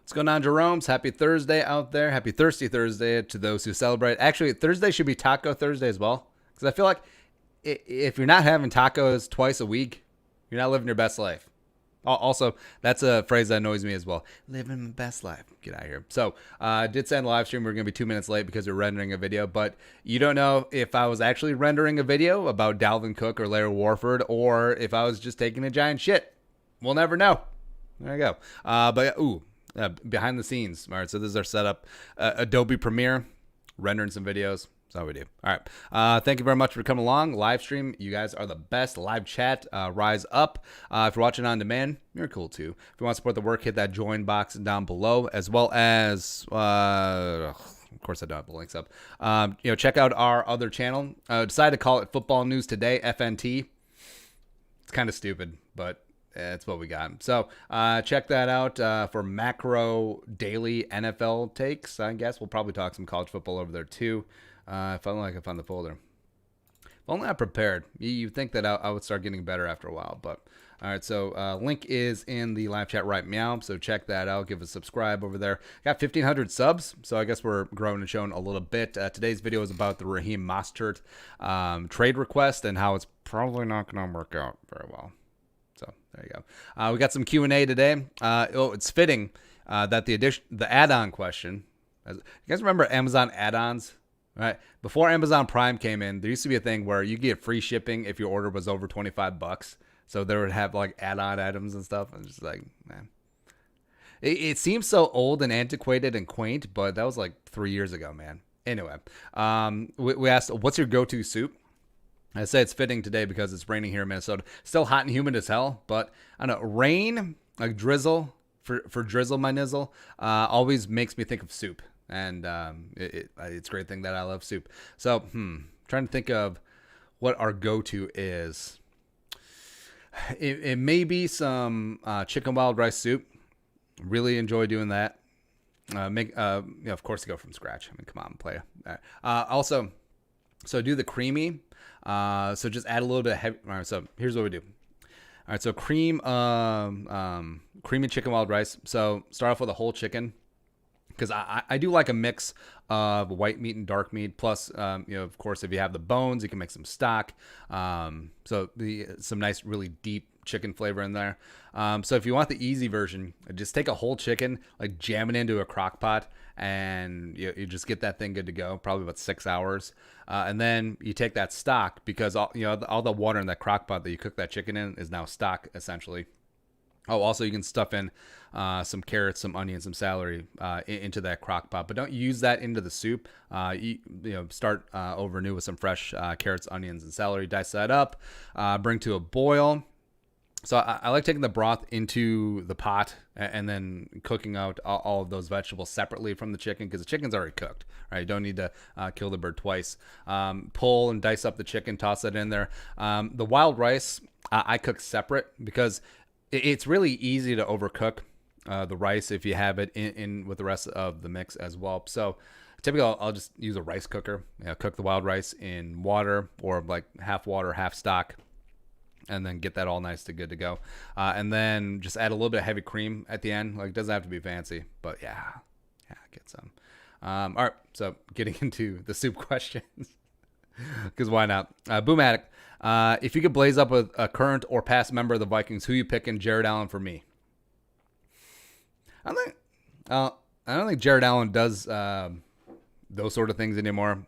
What's going on, Jeromes? Happy Thursday out there. Happy Thirsty Thursday to those who celebrate. Actually, Thursday should be Taco Thursday as well. Because I feel like if you're not having tacos twice a week, you're not living your best life. Also, that's a phrase that annoys me as well. Living my best life. Get out of here. So, I did say in the live stream we're going to be 2 minutes late because we're rendering a video, but you don't know if I was actually rendering a video about Dalvin Cook or Larry Warford or if I was just taking a giant shit. We'll never know. There you go. Behind the scenes. All right, so this is our setup. Adobe Premiere, rendering some videos. That's how we do. All right. Thank you very much for coming along. Live stream, you guys are the best. Live chat, rise up. If you're watching on demand, you're cool too. If you want to support the work, hit that join box down below, as well as, of course, I don't have the links up. Check out our other channel. Decided to call it Football News Today, FNT. It's kind of stupid, but that's what we got. So check that out for macro daily NFL takes. I guess we'll probably talk some college football over there too. If only I can find the folder. If only I prepared. You'd think that I would start getting better after a while. But all right, so link is in the live chat right meow. So check that out. Give a subscribe over there. Got 1,500 subs, so I guess we're growing and showing a little bit. Today's video is about the Raheem Mostert trade request and how it's probably not going to work out very well. So there you go. We got some Q&A today. It's fitting that the add-on question. You guys remember Amazon add-ons? Right. Before Amazon Prime came in, there used to be a thing where you get free shipping if your order was over $25. So they would have like add-on items and stuff. I'm just like, man, it seems so old and antiquated and quaint, but that was like 3 years ago, man. Anyway, we asked, what's your go-to soup? I say it's fitting today because it's raining here in Minnesota. Still hot and humid as hell, but I don't know, rain, like drizzle, for drizzle my nizzle, always makes me think of soup. And it's a great thing that I love soup. So, trying to think of what our go-to is. It may be some chicken wild rice soup. Really enjoy doing that. Of course, go from scratch. I mean, come on, play. Also, so do the creamy. So just add a little bit of heavy. All right, so here's what we do. All right, so creamy chicken wild rice. So start off with a whole chicken. Because I do like a mix of white meat and dark meat. Plus, of course, if you have the bones, you can make some stock. So some nice, really deep chicken flavor in there. So if you want the easy version, just take a whole chicken, like jam it into a crock pot, and you just get that thing good to go. Probably about 6 hours. And then you take that stock, because all the water in that crock pot that you cook that chicken in is now stock, essentially. Oh, also you can stuff in some carrots, some onions, some celery into that crock pot, but don't use that into the soup. Start over new with some fresh carrots, onions, and celery. Dice that up, bring to a boil. So I like taking the broth into the pot and then cooking out all of those vegetables separately from the chicken, because the chicken's already cooked, right? You don't need to kill the bird twice. Pull and dice up the chicken, toss that in there. The wild rice I cook separate because it's really easy to overcook the rice if you have it in with the rest of the mix as well. So typically I'll just use a rice cooker, cook the wild rice in water, or like half water, half stock, and then get that all nice to good to go. And then just add a little bit of heavy cream at the end. Like, it doesn't have to be fancy, but yeah, get some. All right, so getting into the soup questions, because why not? Boomatic. If you could blaze up with a current or past member of the Vikings, who you picking? Jared Allen for me. I don't think Jared Allen does those sort of things anymore.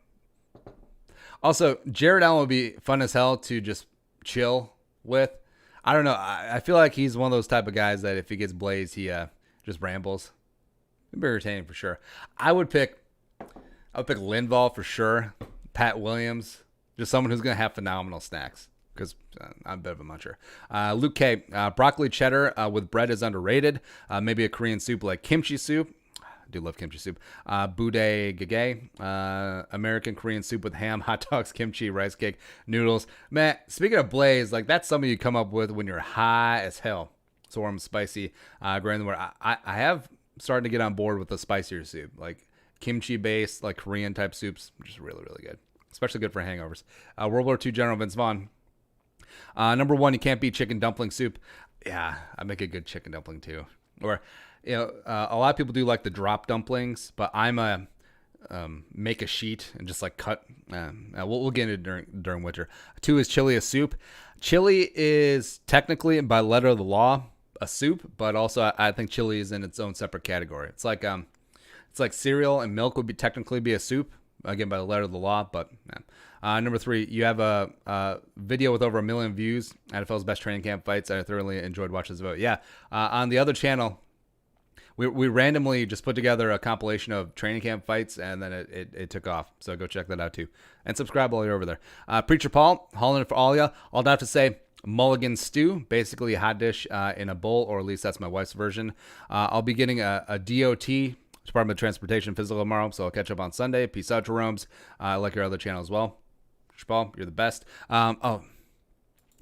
Also, Jared Allen would be fun as hell to just chill with. I don't know. I feel like he's one of those type of guys that if he gets blazed, he just rambles. It'd be entertaining for sure. I would pick Linval for sure. Pat Williams. Just someone who's going to have phenomenal snacks, because I'm a bit of a muncher. Luke K. Broccoli cheddar with bread is underrated. Maybe a Korean soup like kimchi soup. I do love kimchi soup. Bude gage. American Korean soup with ham, hot dogs, kimchi, rice cake, noodles. Man, speaking of blaze, like that's something you come up with when you're high as hell. So warm, spicy. I have started to get on board with the spicier soup, like kimchi-based, like Korean type soups, which is really, really good. Especially good for hangovers. World War II General Vince Vaughn. Number one, you can't beat chicken dumpling soup. Yeah, I make a good chicken dumpling too. Or, a lot of people do like the drop dumplings, but I'm a make a sheet and just like cut. We'll get into it during winter. 2 is chili a soup. Chili is technically, by letter of the law, a soup, but also I think chili is in its own separate category. It's like cereal and milk would technically be a soup, again by the letter of the law. But number 3, you have a video with over 1 million views. NFL's best training camp fights. I thoroughly enjoyed watching this video. Yeah, on the other channel, we randomly just put together a compilation of training camp fights, and then it took off. So go check that out too, and subscribe while you're over there. Preacher Paul, hauling it for all ya. All I have to say, mulligan stew, basically a hot dish in a bowl, or at least that's my wife's version. I'll be getting a DOT, Department of Transportation physical tomorrow, so I'll catch up on Sunday. Peace out, Jeromes. I like your other channel as well. Preacher Paul, you're the best. You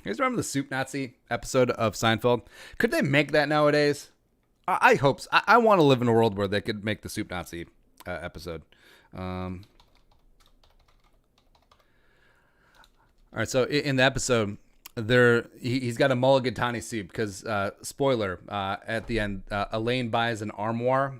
guys remember the Soup Nazi episode of Seinfeld? Could they make that nowadays? I hope so. I want to live in a world where they could make the Soup Nazi episode. All right, so in the episode, he's got a mulligatawny soup because, spoiler, at the end, Elaine buys an armoire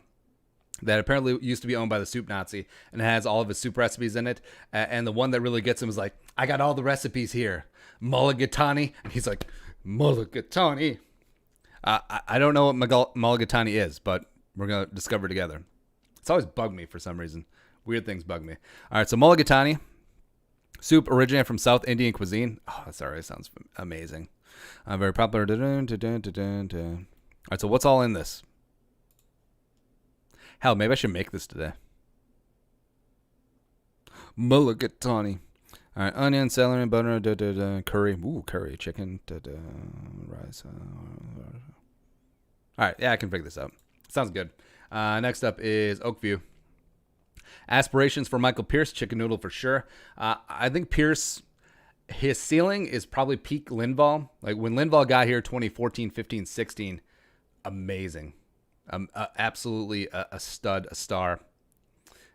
that apparently used to be owned by the Soup Nazi, and it has all of his soup recipes in it. And the one that really gets him is like, I got all the recipes here. Mulligatawny. And he's like, mulligatawny. I don't know what mulligatawny is, but we're going to discover together. It's always bugged me for some reason. Weird things bug me. All right, so mulligatawny soup originated from South Indian cuisine. Oh, that already sounds amazing. Very popular. All right, so what's all in this? Hell, maybe I should make this today. Mulligatawny. All right, onion, celery, butter, curry. Ooh, curry, chicken, rice. All right, yeah, I can figure this out. Sounds good. Next up is Oakview. Aspirations for Michael Pierce, chicken noodle for sure. I think Pierce, his ceiling is probably peak Linval. Like when Linval got here 2014, 15, 16, amazing. Absolutely a stud, a star.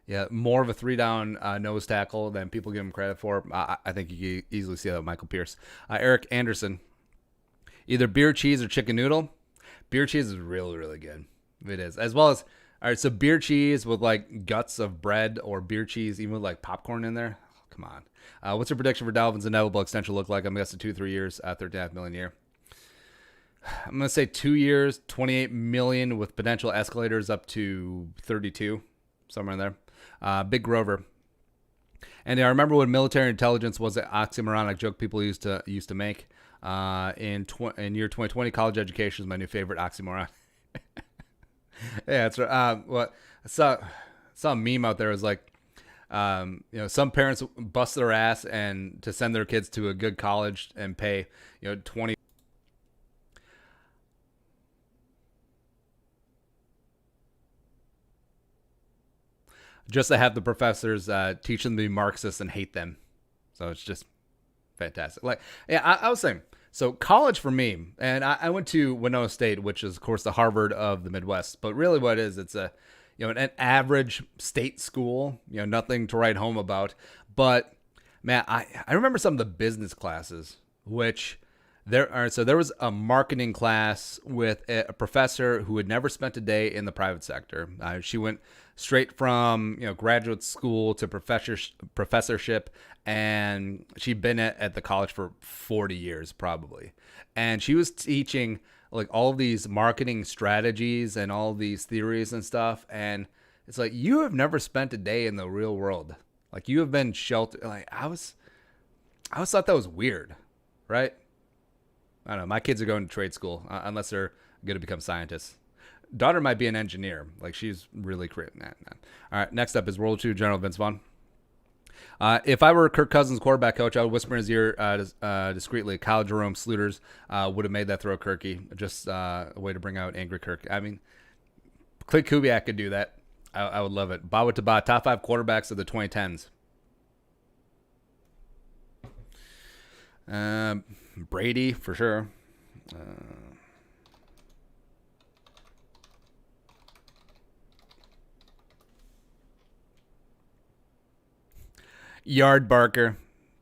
Yeah, more of a 3-down nose tackle than people give him credit for. I think you can easily see that with Michael Pierce. Eric Anderson, either beer cheese or chicken noodle. Beer cheese is really, really good. It is. As well as, all right, so beer cheese with like guts of bread, or beer cheese even with like popcorn in there. Oh, come on. What's your prediction for Dalvin's inevitable extension look like? I'm guessing 2-3 years, $13.5 million a year. I'm going to say 2 years, $28 million with potential escalators up to 32, somewhere in there. Big Grover. And I remember when military intelligence was an oxymoronic joke people used to make. In year 2020, college education is my new favorite oxymoron. Yeah, that's right. What I saw a meme out there. It was like, some parents bust their ass and to send their kids to a good college and pay, 20. Just to have the professors teach them to be Marxists and hate them. So it's just fantastic. Like, yeah, I was saying, so college for me, and I went to Winona State, which is, of course, the Harvard of the Midwest. But really what it is, it's an average state school, nothing to write home about. But, man, I remember some of the business classes, which there was a marketing class with a professor who had never spent a day in the private sector. She went straight from graduate school to professorship, and she'd been at the college for 40 years probably. And she was teaching like all these marketing strategies and all these theories and stuff. And it's like, you have never spent a day in the real world. Like, you have been sheltered. Like, I always thought that was weird, right? I don't know. My kids are going to trade school unless they're going to become scientists. Daughter might be an engineer. Like, she's really creative. Nah. All right, next up is World War II General Vince Vaughn. If I were Kirk Cousins' quarterback coach, I would whisper in his ear discreetly, Kyle Jerome Sluters would have made that throw Kirky. Just a way to bring out angry Kirk. I mean, Clay Kubiak could do that. I would love it. Bawa Taba, top 5 quarterbacks of the 2010s. Brady, for sure. Yard Barker.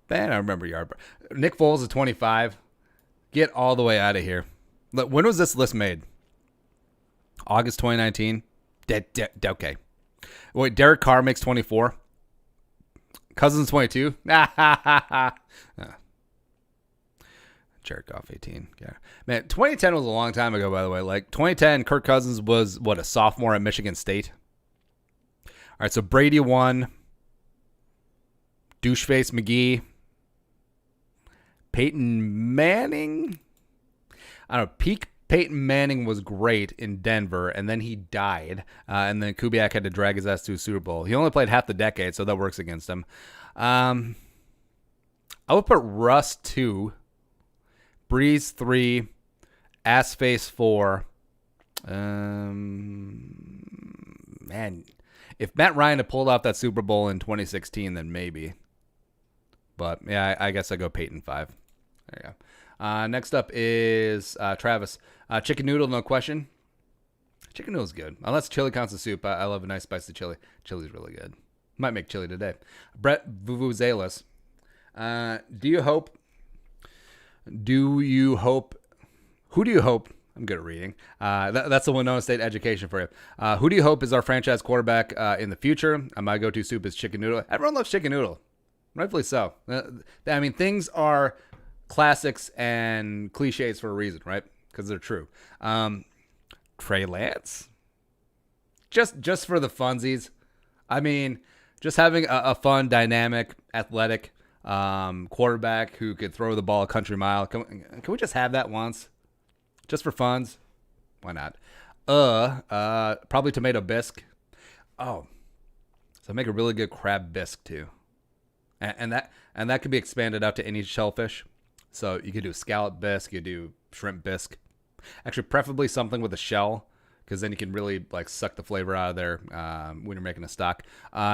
Man, I remember Yard Barker. Nick Foles is 25. Get all the way out of here. When was this list made? August 2019. Okay. Wait, Derek Carr makes 24. Cousins 22. Jared Goff 18. Yeah. Man, 2010 was a long time ago, by the way. Like 2010, Kirk Cousins was a sophomore at Michigan State. All right, so Brady won. Doucheface McGee. Peyton Manning. I don't know. Peak Peyton Manning was great in Denver, and then he died. And then Kubiak had to drag his ass to a Super Bowl. He only played half the decade, so that works against him. I would put Russ 2, Breeze 3, Assface 4. Man, if Matt Ryan had pulled off that Super Bowl in 2016, then maybe. But, yeah, I guess I go Peyton 5. There you go. Next up is Travis. Chicken noodle, no question. Chicken noodle's good. Unless chili counts as soup. I love a nice spicy chili. Chili's really good. Might make chili today. Brett Vuvuzelas. Who do you hope? I'm good at reading. That's the Winona State education for you. Who do you hope is our franchise quarterback in the future? My go-to soup is chicken noodle. Everyone loves chicken noodle. Rightfully so. I mean, things are classics and cliches for a reason, right? Because they're true. Trey Lance? Just for the funsies. I mean, just having a fun, dynamic, athletic quarterback who could throw the ball a country mile. Can we just have that once? Just for funs? Why not? Probably tomato bisque. Oh, so make a really good crab bisque too, and that could be expanded out to any shellfish. So you could do scallop bisque, you could do shrimp bisque. Actually, preferably something with a shell, because then you can really like suck the flavor out of there when you're making a stock.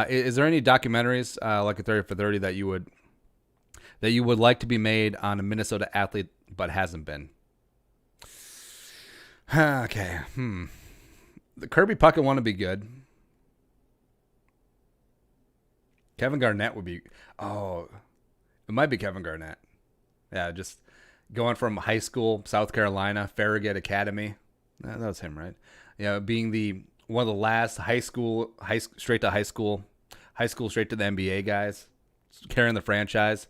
Is there any documentaries like a 30 for 30 that you would like to be made on a Minnesota athlete but hasn't been? Okay. The Kirby Puckett one would be good. Kevin Garnett would be. Oh, it might be Kevin Garnett. Yeah, just going from high school, South Carolina, Farragut Academy. That was him, right? Yeah, being one of the last high school straight to the NBA guys, carrying the franchise.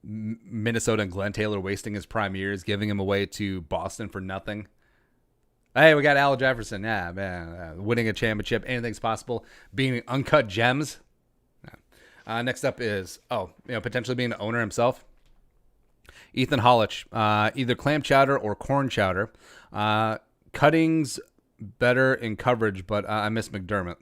Minnesota and Glenn Taylor wasting his prime years, giving him away to Boston for nothing. Hey, we got Al Jefferson. Yeah, man. Winning a championship. Anything's possible. Being uncut gems. Yeah. Next up is, potentially being the owner himself. Ethan Hollich. Either clam chowder or corn chowder. Cutting's better in coverage, but I miss McDermott.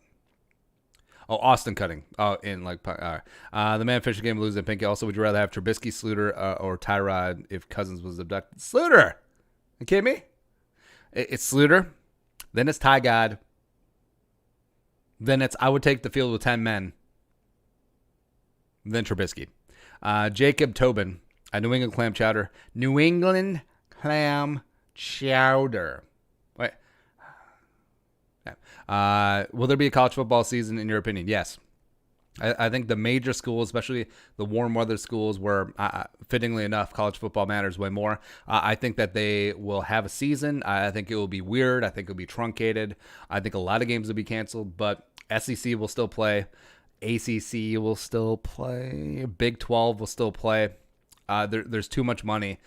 Oh, Austin Cutting. Oh, the man Fisher game losing Pinky. Also, would you rather have Trubisky, Sluter, or Tyrod if Cousins was abducted? Sluter! You kidding me? It's Sluter. Then it's Ty God. Then I would take the field with 10 men. Then Trubisky. Jacob Tobin. New England clam chowder. New England clam chowder. Wait. Will there be a college football season in your opinion? Yes. I think the major schools, especially the warm weather schools where, fittingly enough, college football matters way more. I think that they will have a season. I think it will be weird. I think it will be truncated. I think a lot of games will be canceled, but SEC will still play. ACC will still play. Big 12 will still play. There's too much money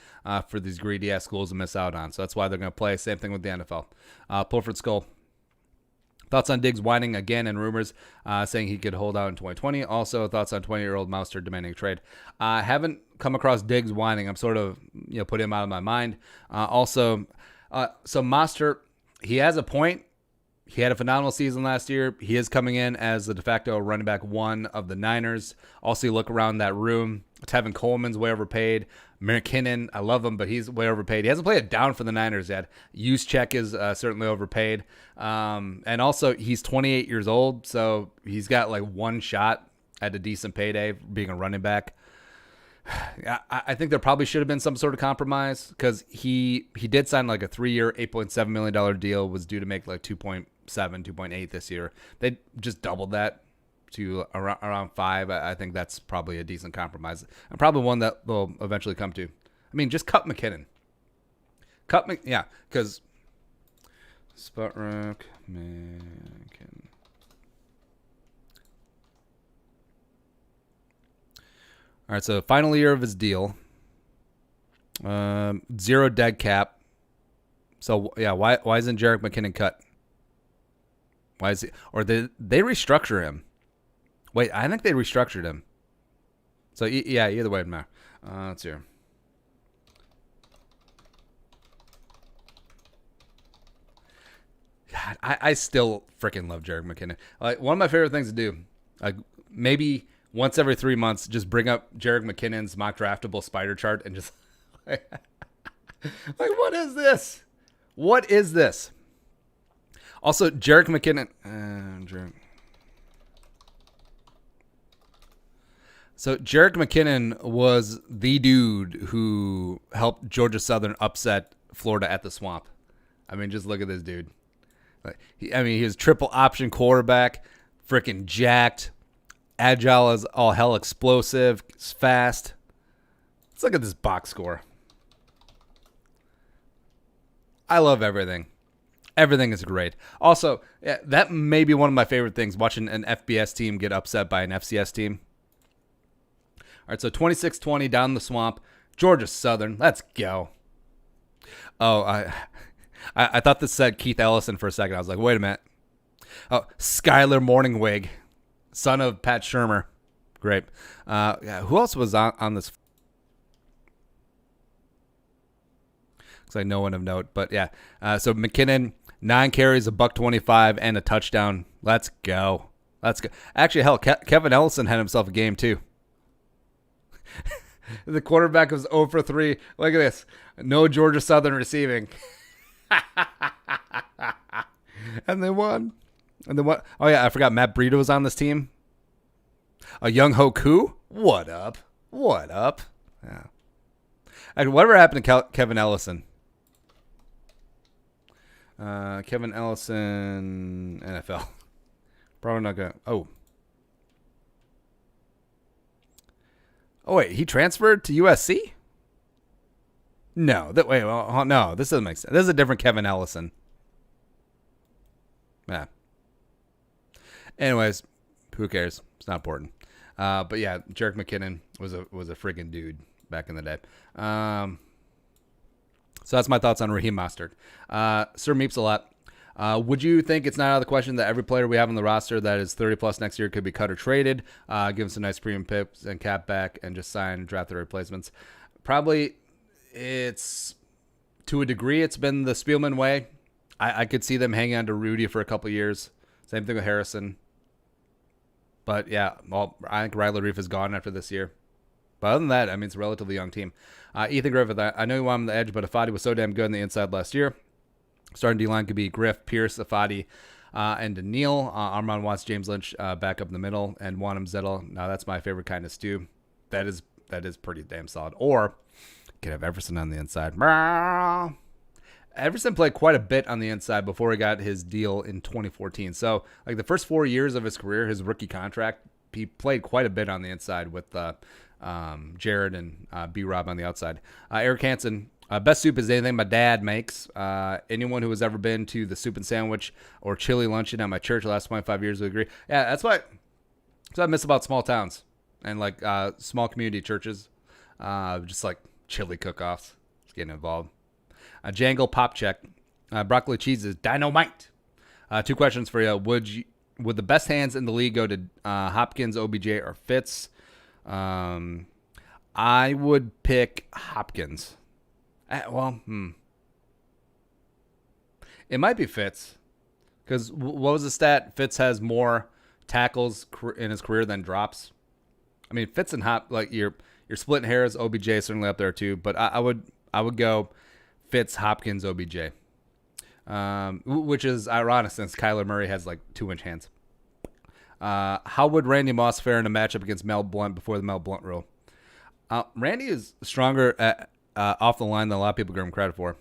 for these greedy-ass schools to miss out on, so that's why they're going to play. Same thing with the NFL. Pulford Skull. Thoughts on Diggs whining again and rumors saying he could hold out in 2020. Also, thoughts on 20-year-old Mostert demanding a trade. I haven't come across Diggs whining. I'm sort of put him out of my mind. So Mostert, he has a point. He had a phenomenal season last year. He is coming in as the de facto running back one of the Niners. Also, you look around that room. Tevin Coleman's way overpaid. McKinnon, I love him, but he's way overpaid. He hasn't played it down for the Niners yet. Juszczyk is certainly overpaid. And also, he's 28 years old, so he's got like one shot at a decent payday being a running back. I think there probably should have been some sort of compromise because he did sign like a 3-year, $8.7 million deal, was due to make like 2.7, 2.8 this year. They just doubled that to around 5. I think that's probably a decent compromise and probably one that they'll eventually come to. I mean, just cut McKinnon. Because Spotrac McKinnon. All right, so final year of his deal. 0 dead cap. So yeah, why isn't Jerick McKinnon cut? Why is he? Or did they restructure him? Wait, I think they restructured him. So yeah, either way, it matter. Let's see here. God, I still freaking love Jerick McKinnon. Like, one of my favorite things to do, like, maybe once every 3 months, just bring up Jerick McKinnon's mock draftable spider chart and just like, what is this? What is this? Also, Jerick McKinnon. So Jerick McKinnon was the dude who helped Georgia Southern upset Florida at the Swamp. I mean, just look at this dude. He was triple option quarterback, freaking jacked, agile as all hell, explosive, fast. Let's look at this box score. I love everything. Everything is great. Also, yeah, that may be one of my favorite things, watching an FBS team get upset by an FCS team. All right, so 26-20 down the Swamp. Georgia Southern. Let's go. Oh, I thought this said Keith Ellison for a second. I was like, wait a minute. Oh, Skyler Morningwig, son of Pat Shurmur. Great. Yeah, who else was on this? Looks like no one of note. But yeah, so McKinnon, 9 carries, $125, and a touchdown. Let's go. Let's go. Actually, hell, Kevin Ellison had himself a game too. The quarterback was 0 for 3. Look at this. No Georgia Southern receiving. And they won. And then what? Oh, yeah, I forgot Matt Breida was on this team. A Young Hoku? What up? What up? Yeah. And whatever happened to Kevin Ellison? Kevin Ellison, NFL. Probably not going to. Oh, wait, he transferred to USC? No, no, this doesn't make sense. This is a different Kevin Ellison. Yeah. Anyways, who cares? It's not important. But yeah, Jerick McKinnon was a friggin' dude back in the day. So that's my thoughts on Raheem Mostert. Sir Meeps a lot. Would you think it's not out of the question that every player we have on the roster that is 30 plus next year could be cut or traded, give them some nice premium picks and cap back, and just sign and draft their replacements? Probably. It's, to a degree, it's been the Spielman way. I could see them hanging on to Rudy for a couple years. Same thing with Harrison. But yeah, I think Riley Reef is gone after this year. But other than that, I mean, it's a relatively young team. Ethan Griffith, I know you want him on the edge, but Afadi was so damn good on the inside last year. Starting D-line could be Griff, Pierce, Afadi, and Daniil. Armand wants James Lynch back up in the middle, and Wanham Zettel. Now, that's my favorite kind of stew. That is pretty damn solid. Or could have Everson on the inside. Everson played quite a bit on the inside before he got his deal in 2014. So, like, the first 4 years of his career, his rookie contract, he played quite a bit on the inside with Jared and B-Rob on the outside. Eric Hansen, best soup is anything my dad makes. Anyone who has ever been to the soup and sandwich or chili luncheon at my church the last 25 years would agree. Yeah, that's what I miss about small towns and, like, small community churches. Just, like, chili cook-offs. Just getting involved. Jangle Pop Check. Broccoli cheese is dynamite. 2 questions for you. Would the best hands in the league go to Hopkins, OBJ, or Fitz? I would pick Hopkins. It might be Fitz. Because what was the stat? Fitz has more tackles in his career than drops. I mean, Fitz and you're splitting hairs. OBJ is certainly up there too, but I would go Fitz, Hopkins, OBJ, which is ironic since Kyler Murray has like 2-inch hands. How would Randy Moss fare in a matchup against Mel Blount before the Mel Blount rule? Randy is stronger off the line than a lot of people give him credit for.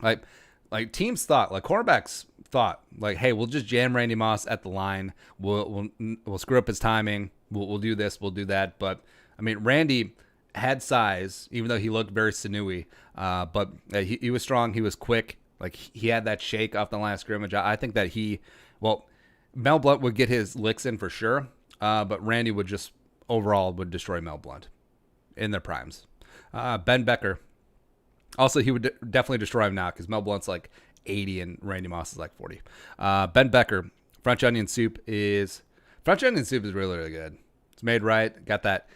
Like teams thought, like quarterbacks thought, like, hey, we'll just jam Randy Moss at the line. We'll screw up his timing. We'll do this. We'll do that. But I mean, Randy had size, even though he looked very sinewy. But he was strong. He was quick, Like he had that shake off the last scrimmage. I think that Mel Blount would get his licks in for sure, but Randy would just overall would destroy Mel Blount in their primes. Ben Becker, also he would definitely destroy him now because Mel Blount's like 80 and Randy Moss is like 40. Ben Becker, French onion soup is really, really good. It's made right. Got that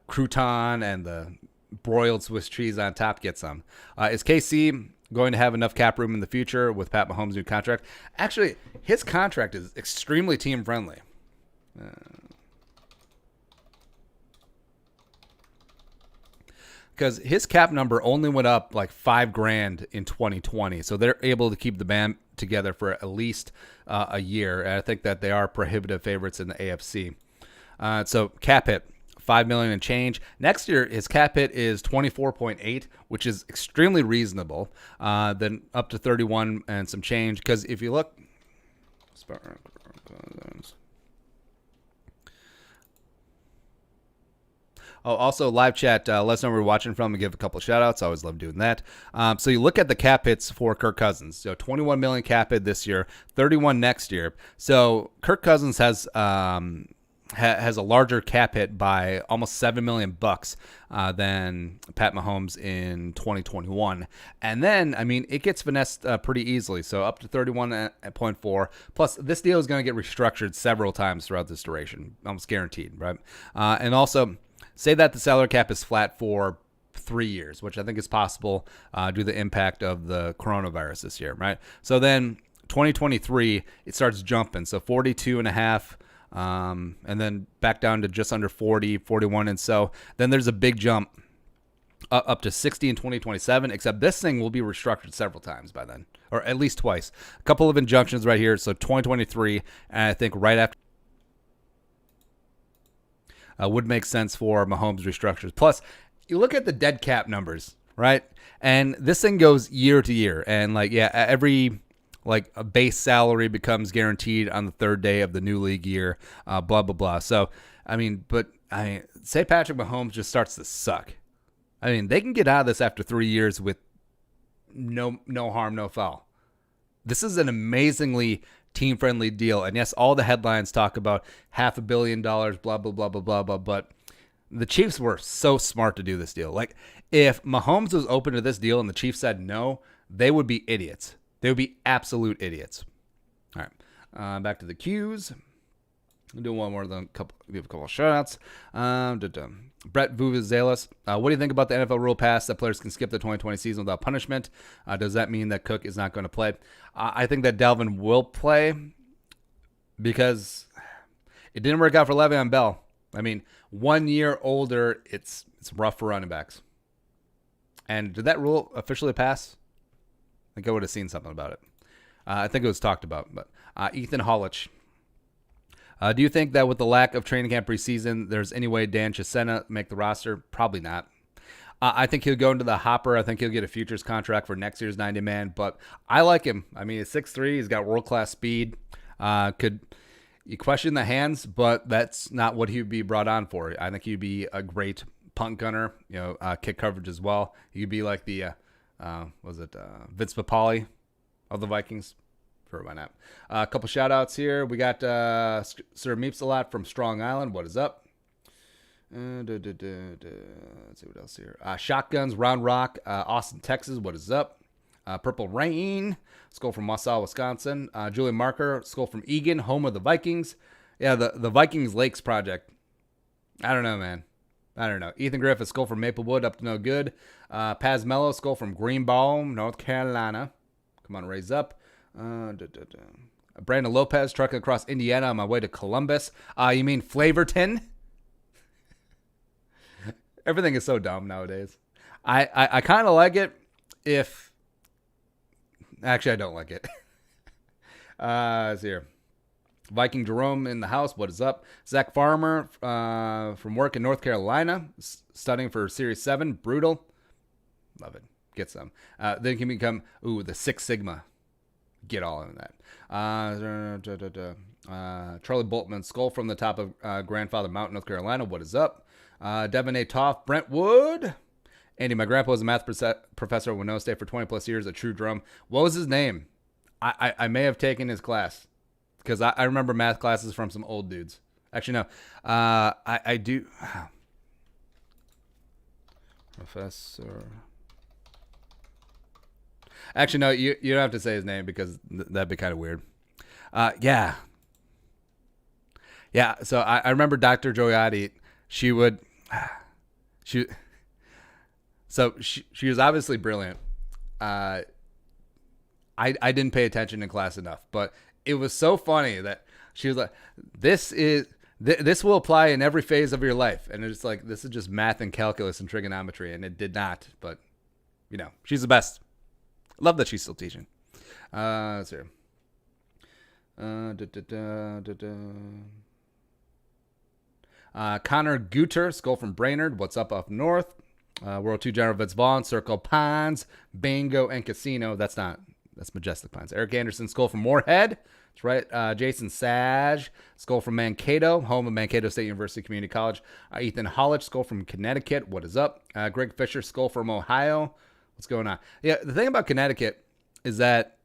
crouton and the broiled Swiss cheese on top. Get some. Is KC going to have enough cap room in the future with Pat Mahomes' new contract? Actually, his contract is extremely team friendly. Because his cap number only went up like $5,000 in 2020, so they're able to keep the band together for at least a year. And I think that they are prohibitive favorites in the AFC. So cap hit $5 million and change. Next year, his cap hit is 24.8, which is extremely reasonable. Then up to 31 and some change. Because if you look, oh, also live chat. Let us know where you're watching from and give a couple shout outs. I always love doing that. So you look at the cap hits for Kirk Cousins. So 21 million cap hit this year, 31 next year. So Kirk Cousins has a larger cap hit by almost $7 million than Pat Mahomes in 2021. And then, I mean, it gets finessed pretty easily. So up to 31.4. Plus, this deal is going to get restructured several times throughout this duration, almost guaranteed, right? And also, say that the salary cap is flat for 3 years, which I think is possible due to the impact of the coronavirus this year, right? So then 2023, it starts jumping. So 42.5, and then back down to just under 40, 41. And so then there's a big jump up to 60 in 2027, except this thing will be restructured several times by then, or at least twice. A couple of injunctions right here. So 2023, and I think right after would make sense for Mahomes restructures. Plus, you look at the dead cap numbers, right? And this thing goes year to year. And every a base salary becomes guaranteed on the third day of the new league year, blah, blah, blah. So, say Patrick Mahomes just starts to suck. I mean, they can get out of this after 3 years with no harm, no foul. This is an amazingly team-friendly deal. And yes, all the headlines talk about $500 million, blah, blah, blah, blah, blah, blah. But the Chiefs were so smart to do this deal. Like, if Mahomes was open to this deal and the Chiefs said no, they would be idiots. They would be absolute idiots. All right. Back to the Qs. We'll do one more than give a couple of shout-outs. Brett Vuvuzelas. What do you think about the NFL rule pass that players can skip the 2020 season without punishment? Does that mean that Cook is not going to play? I think that Dalvin will play because it didn't work out for Le'Veon Bell. I mean, 1 year older, it's rough for running backs. And did that rule officially pass? I think I would have seen something about it. I think it was talked about. But Ethan Hollich. Do you think that with the lack of training camp preseason, there's any way Dan Chisena make the roster? Probably not. I think he'll go into the hopper. I think he'll get a futures contract for next year's 90-man. But I like him. I mean, he's 6'3". He's got world-class speed. You question the hands, but that's not what he would be brought on for. I think he'd be a great punt gunner, kick coverage as well. He could be like the, Vince Papale of the Vikings. Why not? A couple shout outs here. We got Sir Meeps a lot from Strong Island. What is up? Let's see what else here. Shotguns, Round Rock, Austin, Texas. What is up? Purple Rain, Skull from Wausau, Wisconsin. Julian Marker, Skull from Egan, home of the Vikings. Yeah, the Vikings Lakes Project. I don't know, man. I don't know. Ethan Griffith, Skull from Maplewood, up to no good. Paz Mello, Skull from Greenbaum, North Carolina. Come on, raise up. Brandon Lopez, trucking across Indiana on my way to Columbus. You mean Flavorton? Everything is so dumb nowadays. I kind of like it if... Actually, I don't like it. Let's see here. Viking Jerome in the house. What is up? Zach Farmer from work in North Carolina, studying for Series 7. Brutal. Love it. Get some. Then can become, the Six Sigma. Get all in that. Charlie Boltman, Skull from the top of Grandfather Mountain, North Carolina. What is up? Devin A. Toff, Brentwood. Andy, my grandpa was a math professor at Winona State for 20 plus years, a true drum. What was his name? I may have taken his class because I remember math classes from some old dudes. Actually, no. I do. Professor. Actually, no, you don't have to say his name because that'd be kind of weird. Yeah. Yeah, so I remember Dr. Joyati. She would. She was obviously brilliant. I didn't pay attention in class enough, but it was so funny that she was like, "This will apply in every phase of your life," and it's like, this is just math and calculus and trigonometry, and it did not. But she's the best. Love that she's still teaching. Let's see. Connor Guter, Skull from Brainerd. What's up north? World 2 General Vince Vaughn, Circle Pines, Bango, and Casino. That's Majestic Pines. Eric Anderson, Skull from Moorhead. That's right. Jason Sage, Skull from Mankato, home of Mankato State University Community College. Ethan Hollich, Skull from Connecticut. What is up? Greg Fisher, Skull from Ohio. What's going on? Yeah, the thing about Connecticut is that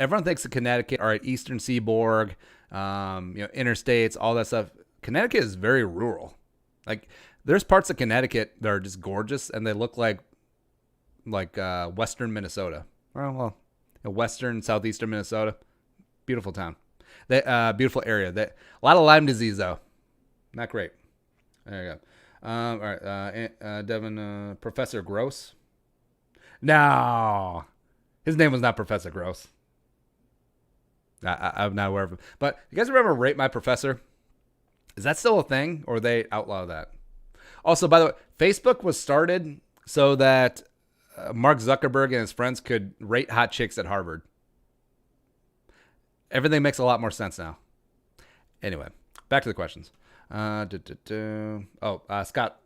everyone thinks of Connecticut, all right, Eastern Seaboard, interstates, all that stuff. Connecticut is very rural. Like, there's parts of Connecticut that are just gorgeous, and they look like western Minnesota. Well, western, southeastern Minnesota. Beautiful town. Beautiful area. A lot of Lyme disease, though. Not great. There you go. All right. Devin, Professor Gross. No. His name was not Professor Gross. I'm not aware of him. But you guys remember Rate My Professor? Is that still a thing, or they outlaw that? Also, by the way, Facebook was started so that Mark Zuckerberg and his friends could rate hot chicks at Harvard. Everything makes a lot more sense now. Anyway, back to the questions. Scott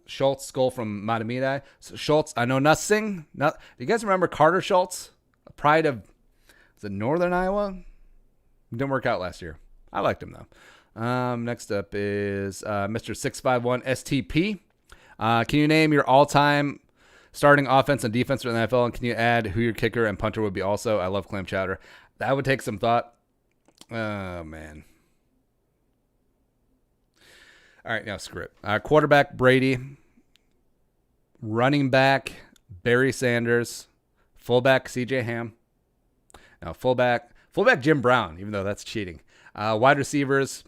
Schultz, Skull from Matamidi. So Schultz, I know nothing. Do you guys remember Carter Schultz? A pride of, is it Northern Iowa? Didn't work out last year. I liked him, though. Next up is Mr. 651 STP. Can you name your all-time starting offense and defense for the NFL? And can you add who your kicker and punter would be also? I love clam chowder. That would take some thought. Oh, man. All right, now screw it. Quarterback, Brady. Running back, Barry Sanders. Fullback, CJ Ham. Now, fullback, Jim Brown, even though that's cheating. Wide receivers,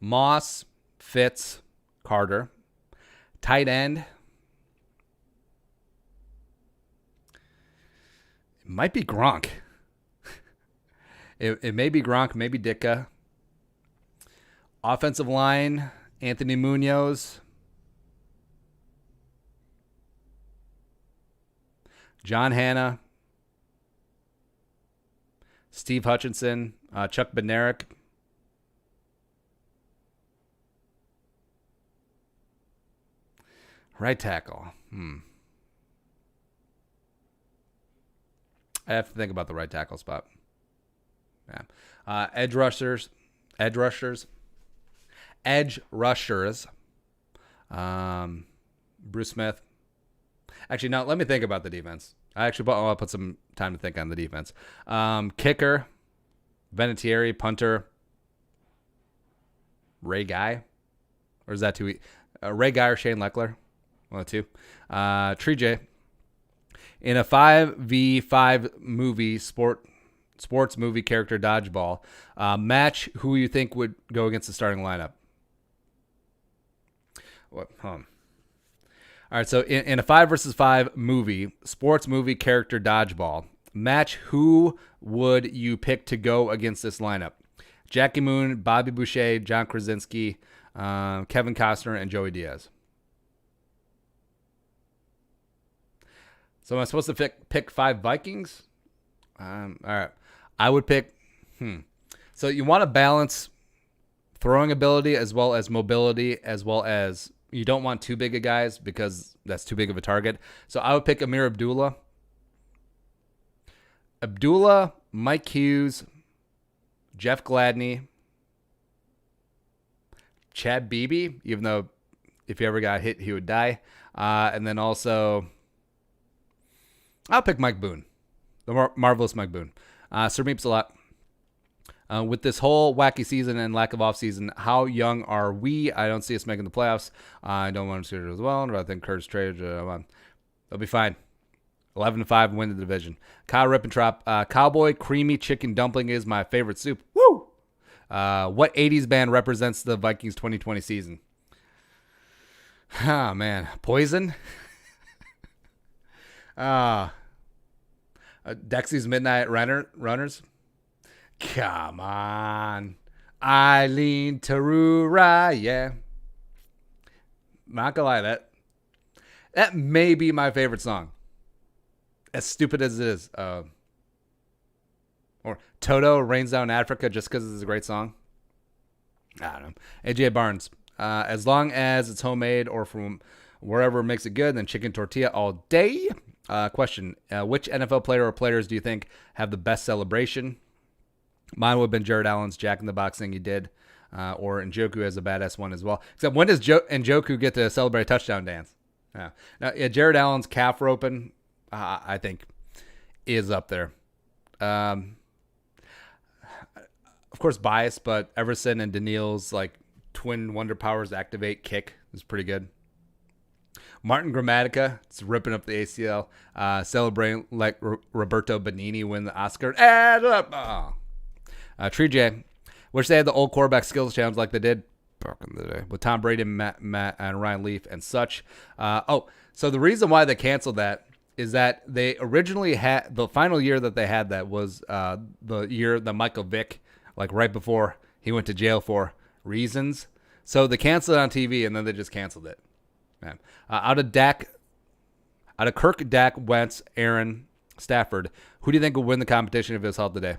Moss, Fitz, Carter. Tight end. It might be Gronk. It may be Gronk, maybe Ditka. Offensive line, Anthony Munoz. John Hanna. Steve Hutchinson. Chuck Bednarik. Right tackle. I have to think about the right tackle spot. Yeah. Edge rushers. Bruce Smith. Actually, no, let me think about the defense. I'll put some time to think on the defense. Kicker. Vinatieri. Punter. Ray Guy. Or is that too Ray Guy or Shane Leckler? One of the two. Tree J. In a 5v5 movie, sports movie character dodgeball, match who you think would go against the starting lineup. What? All right, so in a 5 versus 5 movie, sports movie character dodgeball, match who would you pick to go against this lineup? Jackie Moon, Bobby Boucher, John Krasinski, Kevin Costner, and Joey Diaz. So am I supposed to pick 5 Vikings? All right. I would pick... So you want to balance throwing ability as well as mobility, as well as you don't want too big of guys because that's too big of a target. So I would pick Amir Abdullah. Mike Hughes, Jeff Gladney, Chad Beebe, even though if he ever got hit, he would die. And then also... I'll pick Mike Boone, the marvelous Mike Boone. Sir Meeps a lot. With this whole wacky season and lack of offseason, how young are we? I don't see us making the playoffs. I don't want to see it as well, but I think Kurt's traded. They'll be fine. 11-5 win the division. Kyle Rippentrop. Cowboy creamy chicken dumpling is my favorite soup. Woo! What 80s band represents the Vikings 2020 season? Oh, man. Poison? Dexy's Midnight Runners? Come on. Eileen Tarura, yeah. Not gonna lie, that may be my favorite song. As stupid as it is. Or Toto Rains Down Africa just because it's a great song. I don't know. AJ Barnes. As long as it's homemade or from wherever makes it good, then chicken tortilla all day. Question. Which NFL player or players do you think have the best celebration? Mine would have been Jared Allen's Jack in the Box thing he did. Or Njoku has a badass one as well. Except when does Njoku get to celebrate a touchdown dance? Yeah. Now, Jared Allen's calf roping, I think, is up there. Of course, biased, but Everson and Daniil's like twin wonder powers activate kick is pretty good. Martin Gramatica, it's ripping up the ACL, celebrating like Roberto Benigni win the Oscar. Tree J, wish they had the old quarterback skills challenge like they did back in the day with Tom Brady, Matt and Ryan Leaf and such. So the reason why they canceled that is that they originally had the final year that they had that was the year that Michael Vick, like right before he went to jail for reasons. So they canceled it on TV and then they just canceled it. Man. Out of Kirk, Dak, Wentz, Aaron, Stafford, who do you think will win the competition if it was held today?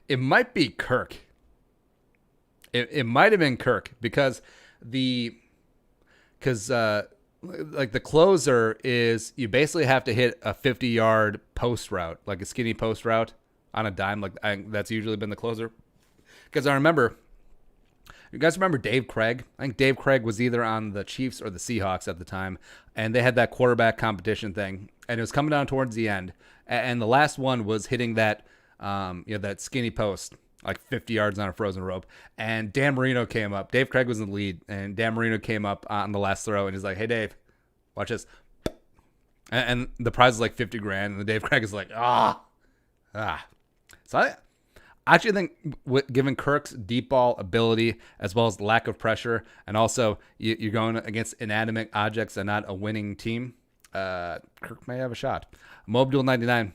It might be Kirk. It might have been Kirk because the closer is you basically have to hit a 50-yard post route, like a skinny post route on a dime. That's usually been the closer. Because I remember, you guys remember Dave Craig? I think Dave Craig was either on the Chiefs or the Seahawks at the time, and they had that quarterback competition thing, and it was coming down towards the end, and the last one was hitting that, that skinny post, like 50 yards on a frozen rope, and Dan Marino came up. Dave Craig was in the lead, and Dan Marino came up on the last throw, and he's like, "Hey, Dave, watch this," and the prize is like $50,000, and the Dave Craig is like, So I actually think given Kirk's deep ball ability as well as lack of pressure, and also you're going against inanimate objects and not a winning team, Kirk may have a shot. Mobdul 99.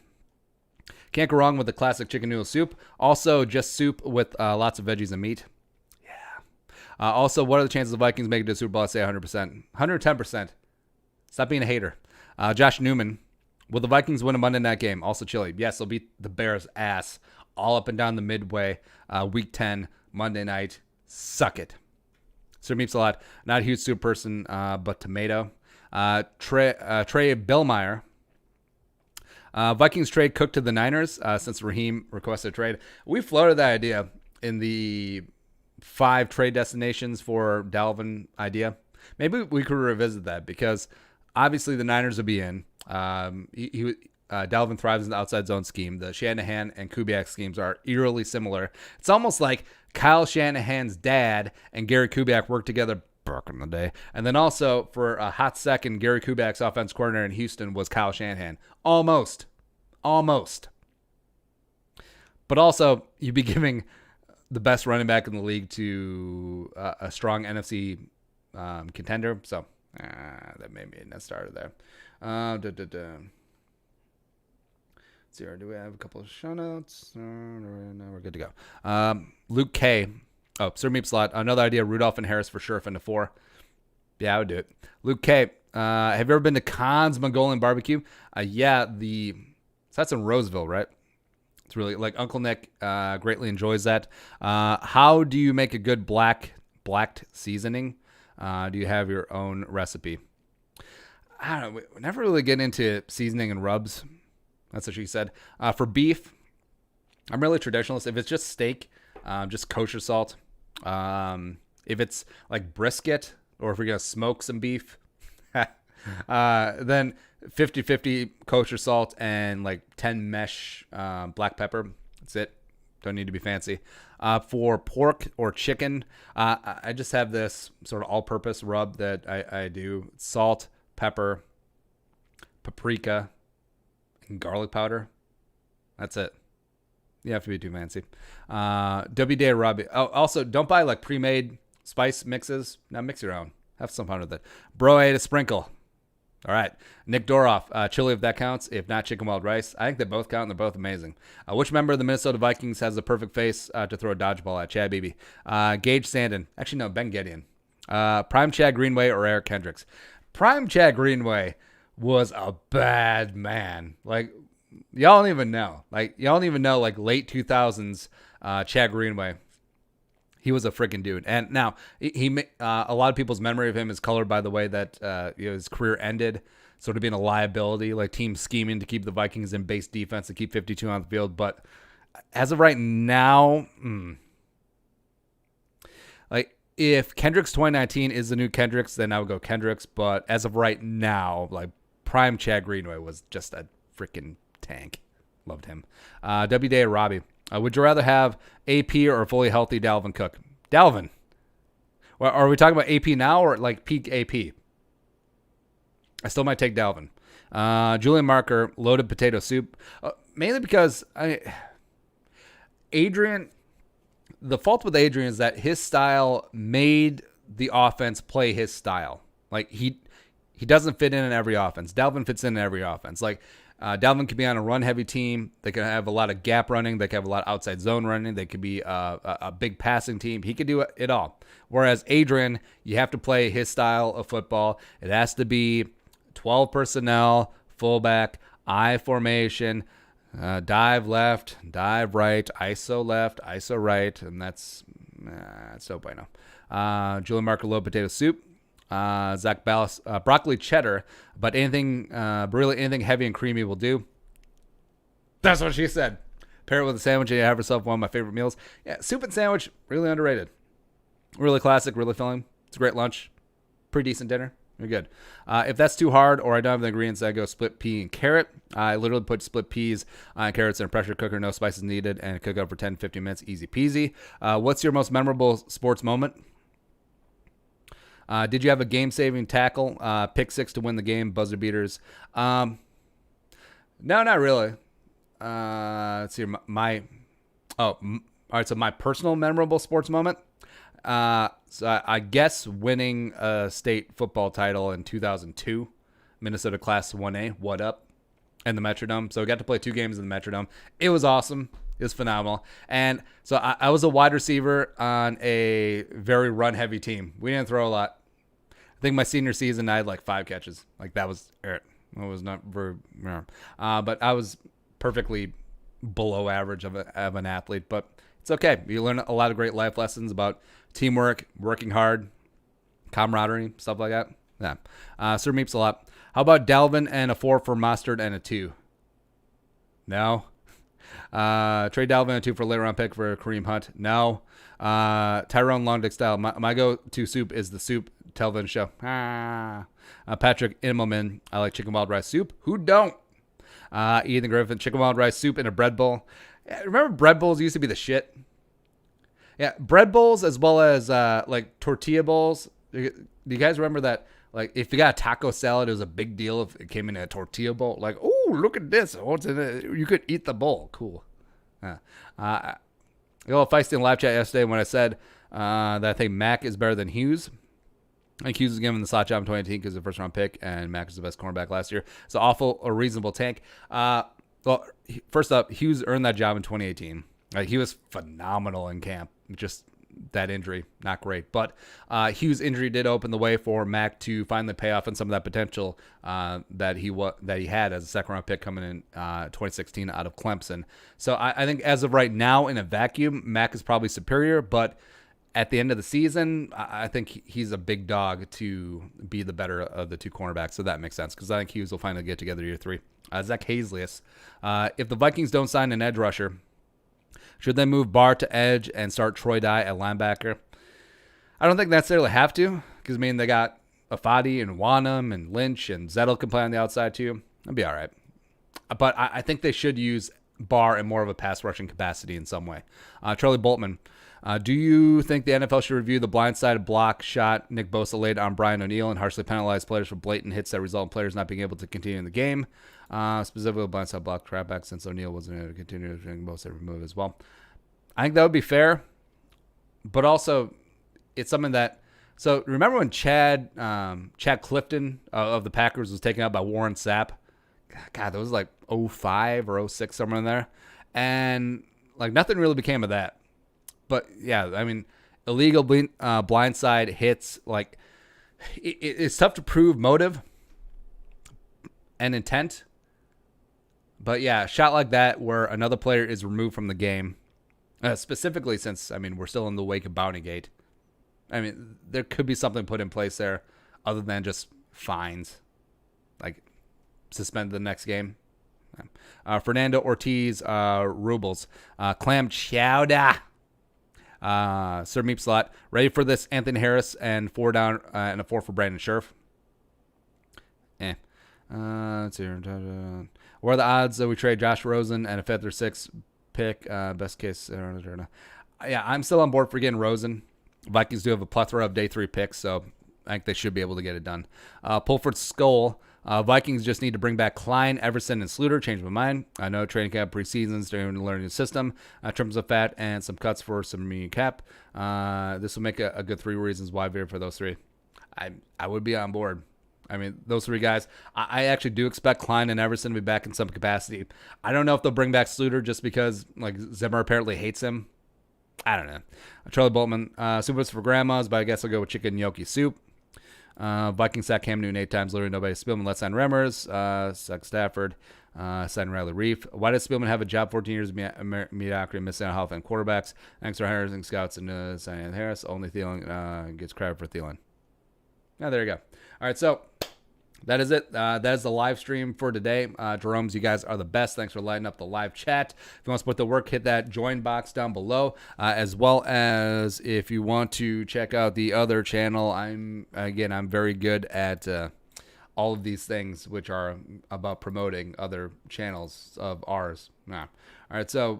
Can't go wrong with the classic chicken noodle soup. Also, just soup with lots of veggies and meat. Yeah. Also, what are the chances the Vikings make it to the Super Bowl? I say 100%. 110%. Stop being a hater. Josh Newman. Will the Vikings win a Monday night game? Also chilly. Yes, they'll beat the Bears' ass all up and down the midway. Week 10, Monday night. Suck it. Sir Meeps a lot. Not a huge soup person, but tomato. Trey Billmeyer. Vikings trade Cook to the Niners since Raheem requested a trade. We floated that idea in the 5 trade destinations for Dalvin idea. Maybe we could revisit that because obviously the Niners would be in. Dalvin thrives in the outside zone scheme. The Shanahan and Kubiak schemes are eerily similar. It's almost like Kyle Shanahan's dad and Gary Kubiak worked together back in the day. And then also for a hot second, Gary Kubiak's offense coordinator in Houston was Kyle Shanahan. Almost. But also, you'd be giving the best running back in the league to a strong NFC contender. So that made me a net starter there. Let's see, do we have a couple of shoutouts? No, we're good to go. Luke K. Oh, Sir Meep Slot. Another idea, Rudolph and Harris for sure, into 4. Yeah, I would do it. Luke K. Have you ever been to Khan's Mongolian Barbecue? Yeah, that's in Roseville, right? It's really like Uncle Nick greatly enjoys that. How do you make a good blacked seasoning? Do you have your own recipe? I don't know. We never really get into seasoning and rubs. That's what she said. For beef, I'm really traditionalist. If it's just steak, just kosher salt. If it's like brisket, or if we're going to smoke some beef, Then 50-50 kosher salt and like 10 mesh black pepper. That's it. Don't need to be fancy. For pork or chicken, I just have this sort of all-purpose rub that I do. Salt, pepper, paprika, and garlic powder. That's it. You have to be too fancy. WD rub. Oh, also, don't buy like pre-made spice mixes. Now mix your own. Have some fun with it. Bro ate a sprinkle. All right. Nick Doroff, chili if that counts. If not, chicken wild rice. I think they both count and they're both amazing. Which member of the Minnesota Vikings has the perfect face to throw a dodgeball at? Chad Beebe. Gage Sandin. Actually, no, Ben Gideon. Prime Chad Greenway or Eric Kendricks. Prime Chad Greenway was a bad man. Like, y'all don't even know. Like late 2000s Chad Greenway. He was a freaking dude. And now, he a lot of people's memory of him is colored by the way that his career ended, sort of being a liability, like teams scheming to keep the Vikings in base defense to keep 52 on the field. But as of right now, like if Kendricks 2019 is the new Kendricks, then I would go Kendricks. But as of right now, like prime Chad Greenway was just a freaking tank. Loved him. W. Day Robbie. Would you rather have AP or a fully healthy Dalvin Cook? Dalvin. Well, are we talking about AP now or like peak AP? I still might take Dalvin. Julian Marker, loaded potato soup. Mainly because Adrian, the fault with Adrian is that his style made the offense play his style. Like he doesn't fit in every offense. Dalvin fits in every offense. Like Dalvin could be on a run-heavy team. They can have a lot of gap running. They can have a lot of outside zone running. They could be a big passing team. He could do it all. Whereas Adrian, you have to play his style of football. It has to be 12 personnel, fullback, I formation, dive left, dive right, ISO left, ISO right, and that's so bueno. Julian Marker, low potato soup. Zach Ballas, broccoli cheddar, but really anything heavy and creamy will do. That's what she said. Pair it with a sandwich and you have yourself one of my favorite meals. Yeah, soup and sandwich, really underrated. Really classic, really filling. It's a great lunch. Pretty decent dinner. You're good. If that's too hard or I don't have the ingredients, I go split pea and carrot. I literally put split peas and carrots in a pressure cooker, no spices needed, and cook up for 10-15 minutes. Easy peasy. What's your most memorable sports moment? Did you have a game-saving tackle, pick six to win the game, buzzer beaters? No, not really. Let's see. All right. So my personal memorable sports moment. So I guess winning a state football title in 2002, Minnesota Class 1A. What up? And the Metrodome. So I got to play 2 games in the Metrodome. It was awesome. It was phenomenal. And so I was a wide receiver on a very run-heavy team. We didn't throw a lot. I think my senior season, I had like 5 catches. Like that was it. It was not very, but I was perfectly below average of an athlete. But it's okay. You learn a lot of great life lessons about teamwork, working hard, camaraderie, stuff like that. Yeah. Sir Meeps a lot. How about Dalvin and a 4 for Mostert and a 2? No. Trade Dalvin and a 2 for later round pick for Kareem Hunt. No. Tyrone Longdick style. My go-to soup is the soup television show. Patrick Immelman. I like chicken wild rice soup. Who don't? Ethan Griffin. Chicken wild rice soup in a bread bowl. Remember bread bowls used to be the shit? Yeah, bread bowls as well as like tortilla bowls. Do you guys remember that? Like if you got a taco salad, it was a big deal if it came in a tortilla bowl. Like, oh, look at this. What's in it? You could eat the bowl. Cool. A little feisty in live chat yesterday when I said that I think Mack is better than Hughes. I think Hughes was given the slot job in 2018 because of the first round pick, and Mack was the best cornerback last year. It's an a reasonable tank. Well, first up, Hughes earned that job in 2018. He was phenomenal in camp. Just that injury, not great. But Hughes' injury did open the way for Mack to finally pay off on some of that potential that he had as a second-round pick coming in 2016 out of Clemson. So I think as of right now, in a vacuum, Mack is probably superior, but at the end of the season, I think he's a big dog to be the better of the 2 cornerbacks, so that makes sense because I think Hughes will finally get together year 3. Zach Hazlius, if the Vikings don't sign an edge rusher, should they move Barr to edge and start Troy Dye at linebacker? I don't think necessarily have to because, I mean, they got Afadi and Wanham and Lynch and Zettel can play on the outside too. It'll be all right. But I think they should use Barr in more of a pass rushing capacity in some way. Charlie Boltman, do you think the NFL should review the blindside block shot Nick Bosa laid on Brian O'Neill and harshly penalize players for blatant hits that result in players not being able to continue in the game? Specifically, the blindside block crapback since O'Neill wasn't able to continue to Bosa remove as well. I think that would be fair, but also it's something that. So remember when Chad Clifton of the Packers was taken out by Warren Sapp? God, that was like 05 or 06, somewhere in there. And like nothing really became of that. But yeah, I mean, illegal blindside hits, like it's tough to prove motive and intent. But yeah, a shot like that where another player is removed from the game, specifically since, I mean, we're still in the wake of Bountygate. I mean, there could be something put in place there other than just fines, like suspend the next game. Fernando Ortiz, Rubles, Clam Chowda, Sir Meep Slot, ready for this Anthony Harris and 4 down and a 4 for Brandon Scherf. Let's see. What are the odds that we trade Josh Rosen and a 5th or 6th pick? Best case. Yeah, I'm still on board for getting Rosen. Vikings do have a plethora of day 3 picks, so I think they should be able to get it done. Pulford Skull. Vikings just need to bring back Klein, Everson, and Sluter. Change my mind. I know training camp preseasons during the learning system. Trims of fat and some cuts for some mean cap. This will make a good 3 reasons why veer for those 3. I would be on board. I mean, those 3 guys. I actually do expect Klein and Everson to be back in some capacity. I don't know if they'll bring back Sluter just because like Zimmer apparently hates him. I don't know. Charlie Boltman, soup for grandmas, but I guess I'll go with chicken gnocchi soup. Vikings sack Cam Newton 8 times, literally nobody. Spielman, let's sign Remmers. Sack Stafford. Sign Riley Reef. Why does Spielman have a job 14 years of mediocrity, missing out Hall of Fame quarterbacks? Thanks for hiring scouts and signing Harris. Only Thielen gets credit for Thielen. Now, there you go. All right, so that is it. That is the live stream for today. Jeromes, you guys are the best. Thanks for lighting up the live chat. If you want to support the work, hit that join box down below. As well as if you want to check out the other channel, I'm very good at all of these things, which are about promoting other channels of ours. All right, so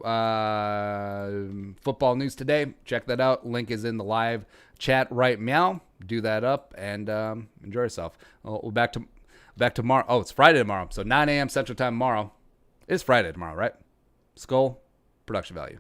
football news today. Check that out. Link is in the live chat right meow. Do that up and enjoy yourself. We're back tomorrow. Oh, it's Friday tomorrow. So 9 a.m. Central Time tomorrow. It's Friday tomorrow, right? Skull, production value.